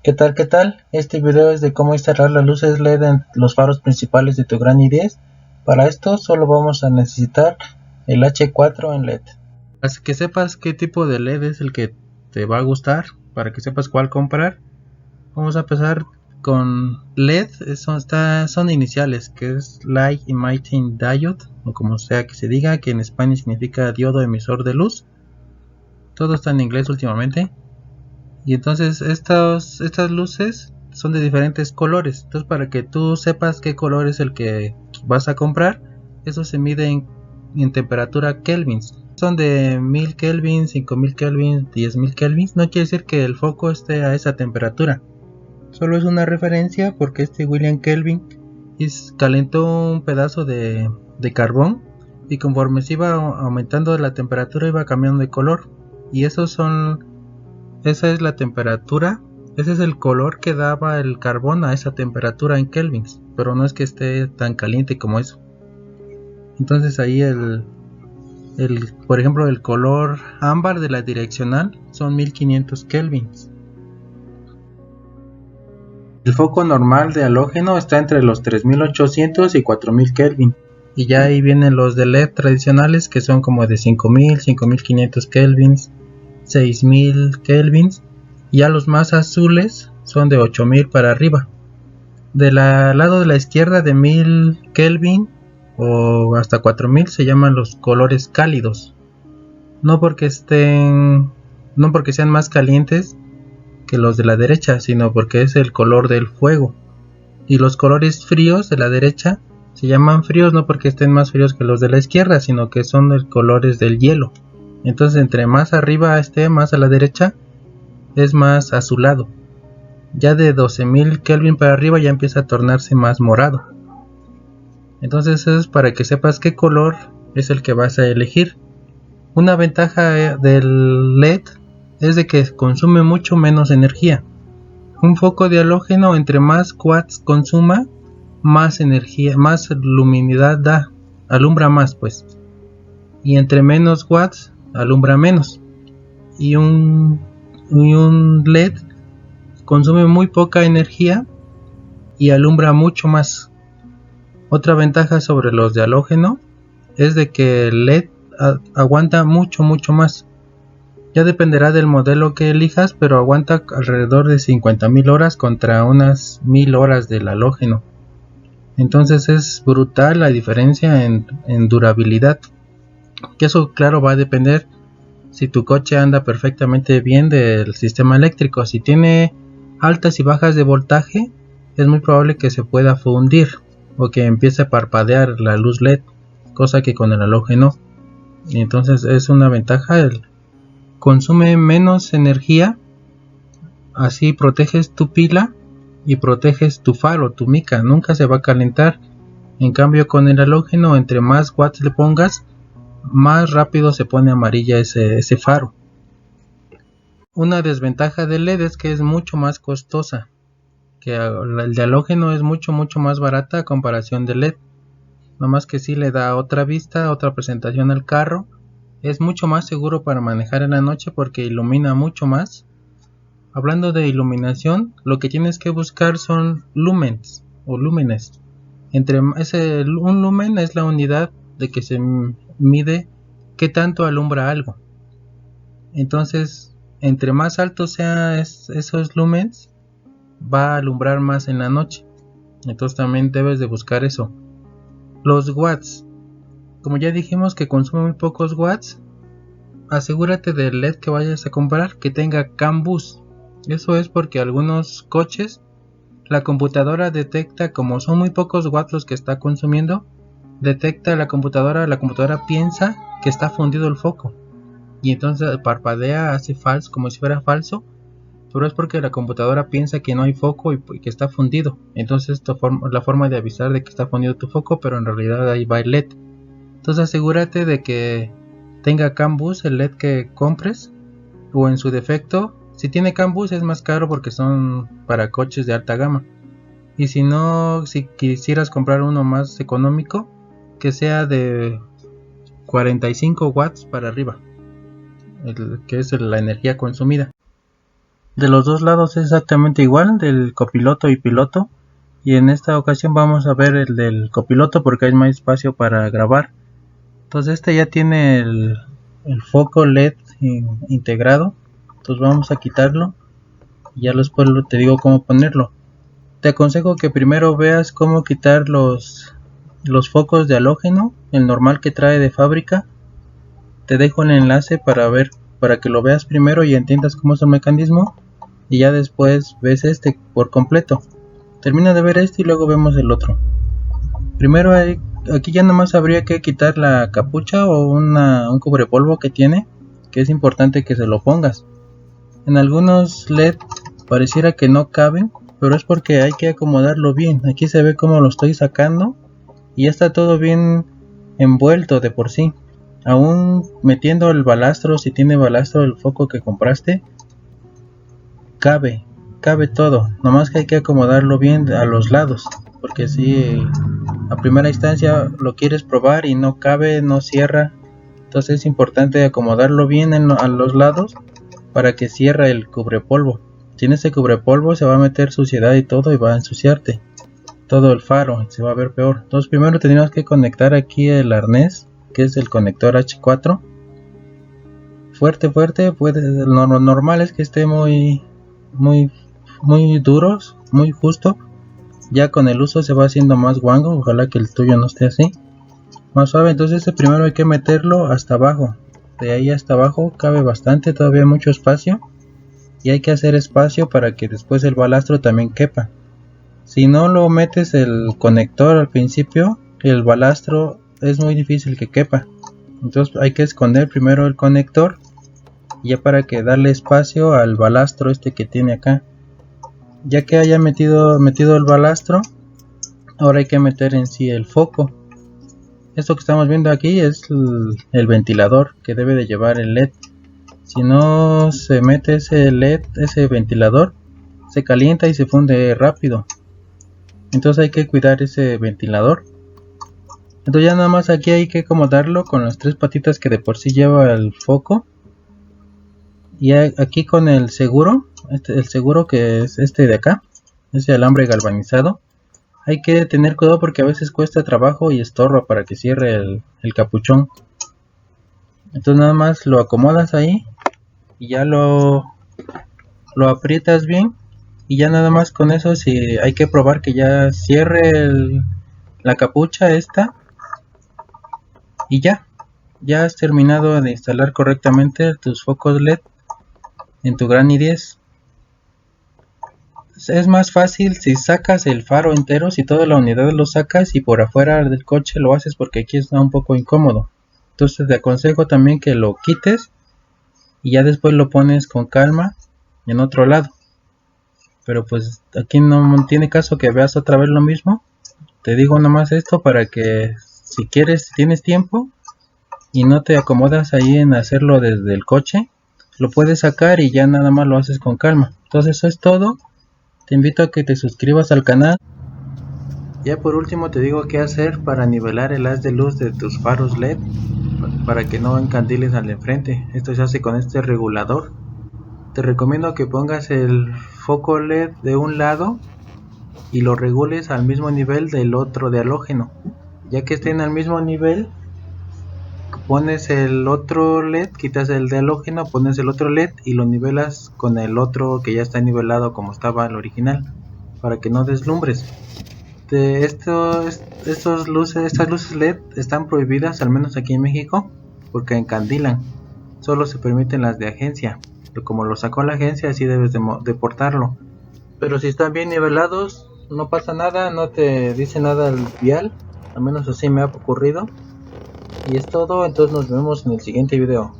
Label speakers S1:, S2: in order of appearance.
S1: ¿Qué tal? ¿Qué tal? Este video es de cómo instalar las luces LED en los faros principales de tu Gran i10. Para esto solo vamos a necesitar el H4 en LED. Para que sepas qué tipo de LED es el que te va a gustar, para que sepas cuál comprar, vamos a empezar con LED. Son iniciales, que es Light Emitting Diode, o como sea que se diga, que en español significa diodo emisor de luz. Todo está en inglés últimamente. Y entonces estas luces son de diferentes colores. Entonces, para que tú sepas qué color es el que vas a comprar, eso se mide en temperatura kelvins. Son de 1000 kelvins, 5000 kelvins, 10000 kelvins. No quiere decir que el foco esté a esa temperatura. Solo es una referencia porque William Kelvin calentó un pedazo de carbón, y conforme se iba aumentando la temperatura iba cambiando de color. Y esa es la temperatura, ese es el color que daba el carbón a esa temperatura en kelvins, pero no es que esté tan caliente como eso. Entonces ahí por ejemplo, el color ámbar de la direccional son 1500 kelvins. El foco normal de halógeno está entre los 3800 y 4000 kelvin. Y ya ahí vienen los de LED tradicionales, que son como de 5000, 5500 kelvins, 6000 kelvins. Y ya los más azules son de 8000 para arriba. Del lado de la izquierda, de 1000 Kelvin o hasta 4000, se llaman los colores cálidos. No porque sean más calientes que los de la derecha, sino porque es el color del fuego. Y los colores fríos de la derecha se llaman fríos no porque estén más fríos que los de la izquierda, sino que son los colores del hielo. Entonces, entre más arriba esté, más a la derecha, es más azulado. Ya de 12000 Kelvin para arriba ya empieza a tornarse más morado. Entonces eso es para que sepas qué color es el que vas a elegir. Una ventaja del LED es de que consume mucho menos energía. Un foco de halógeno, entre más watts consuma, más energía, más luminidad da, alumbra más pues. Y entre menos watts, alumbra menos. Y un LED consume muy poca energía y alumbra mucho más. Otra ventaja sobre los de halógeno es de que el LED aguanta mucho más. Ya dependerá del modelo que elijas, pero aguanta alrededor de 50.000 horas contra unas 1000 horas del halógeno. Entonces es brutal la diferencia en durabilidad. Que eso, claro, va a depender si tu coche anda perfectamente bien del sistema eléctrico. Si tiene altas y bajas de voltaje, es muy probable que se pueda fundir o que empiece a parpadear la luz LED, cosa que con el halógeno. Entonces es una ventaja, consume menos energía, así proteges tu pila y proteges tu faro, tu mica, nunca se va a calentar. En cambio, con el halógeno, entre más watts le pongas, más rápido se pone amarilla ese faro. Una desventaja del LED es que es mucho más costosa, que el de halógeno es mucho más barata a comparación del LED. Nomás que sí le da otra vista, otra presentación al carro. Es mucho más seguro para manejar en la noche porque ilumina mucho más. Hablando de iluminación, lo que tienes que buscar son lumens o lúmenes. Un lumen es la unidad de que se mide qué tanto alumbra algo. Entonces, entre más altos sean esos lumens, va a alumbrar más en la noche. Entonces también debes de buscar eso. Los watts, como ya dijimos que consume muy pocos watts, asegúrate del LED que vayas a comprar que tenga CAN bus. Eso es porque algunos coches, la computadora detecta, como son muy pocos watts los que está consumiendo, detecta la computadora piensa que está fundido el foco. Y entonces parpadea, hace falso, como si fuera falso, pero es porque la computadora piensa que no hay foco y que está fundido. Entonces la forma de avisar de que está fundido tu foco, pero en realidad ahí va el LED. Entonces asegúrate de que tenga CAN bus el LED que compres, o en su defecto, si tiene CAN bus es más caro porque son para coches de alta gama. Y si no, si quisieras comprar uno más económico, que sea de 45 watts para arriba, que es la energía consumida. De los dos lados es exactamente igual, del copiloto y piloto. Y en esta ocasión vamos a ver el del copiloto porque hay más espacio para grabar. Entonces este ya tiene el foco LED integrado. Entonces vamos a quitarlo y ya después te digo cómo ponerlo. Te aconsejo que primero veas cómo quitar los focos de halógeno, el normal que trae de fábrica. Te dejo el enlace para que lo veas primero y entiendas cómo es el mecanismo, y ya después ves este por completo. Termina de ver este y luego vemos el otro. Primero aquí ya nomás habría que quitar la capucha o un cubrepolvo que tiene, que es importante que se lo pongas. En algunos LED pareciera que no caben, pero es porque hay que acomodarlo bien. Aquí se ve cómo lo estoy sacando y ya está todo bien envuelto de por sí. Aún metiendo el balastro, si tiene balastro el foco que compraste, cabe todo. Nomás que hay que acomodarlo bien a los lados, porque si a primera instancia lo quieres probar y no cabe, no cierra, entonces es importante acomodarlo bien a los lados para que cierre el cubrepolvo. Si en ese cubrepolvo se va a meter suciedad y todo y va a ensuciarte todo el faro, se va a ver peor. Entonces primero tendríamos que conectar aquí el arnés, que es el conector H4. Fuerte, lo normal es que esté muy duros, muy justo. Ya con el uso se va haciendo más guango, ojalá que el tuyo no esté así, más suave. Entonces primero hay que meterlo hasta abajo, de ahí hasta abajo cabe bastante, todavía hay mucho espacio, y hay que hacer espacio para que después el balastro también quepa. Si no lo metes el conector al principio, el balastro es muy difícil que quepa, entonces hay que esconder primero el conector, ya para que darle espacio al balastro este que tiene acá. Ya que haya metido el balastro, ahora hay que meter en sí el foco. Esto que estamos viendo aquí es el ventilador que debe de llevar el LED. Si no se mete ese LED, ese ventilador, se calienta y se funde rápido. Entonces hay que cuidar ese ventilador. Entonces ya nada más aquí hay que acomodarlo con las tres patitas que de por sí lleva el foco. Y aquí con el seguro, el seguro que es este de acá, ese alambre galvanizado, hay que tener cuidado porque a veces cuesta trabajo y estorba para que cierre el capuchón. Entonces nada más lo acomodas ahí y ya lo aprietas bien, y ya nada más con eso, si hay que probar que ya cierre la capucha esta, y ya has terminado de instalar correctamente tus focos LED en tu Gran i10. Es más fácil si sacas el faro entero, si toda la unidad lo sacas y por afuera del coche lo haces, porque aquí está un poco incómodo. Entonces te aconsejo también que lo quites y ya después lo pones con calma en otro lado. Pero pues aquí no tiene caso que veas otra vez lo mismo. Te digo nomás esto para que si quieres, si tienes tiempo y no te acomodas ahí en hacerlo desde el coche, lo puedes sacar y ya nada más lo haces con calma. Entonces eso es todo. Te invito a que te suscribas al canal. Ya por último te digo qué hacer para nivelar el haz de luz de tus faros LED para que no encandiles al de enfrente. Esto se hace con este regulador. Te recomiendo que pongas el foco LED de un lado y lo regules al mismo nivel del otro de halógeno. Ya que estén al mismo nivel, pones el otro LED, quitas el de halógeno, pones el otro LED y lo nivelas con el otro que ya está nivelado como estaba el original, para que no deslumbres. Estas luces LED están prohibidas, al menos aquí en México, porque encandilan. Solo se permiten las de agencia. Pero como lo sacó la agencia, así debes de portarlo. Pero si están bien nivelados, no pasa nada, no te dice nada el vial. Al menos así me ha ocurrido. Y es todo, entonces nos vemos en el siguiente video.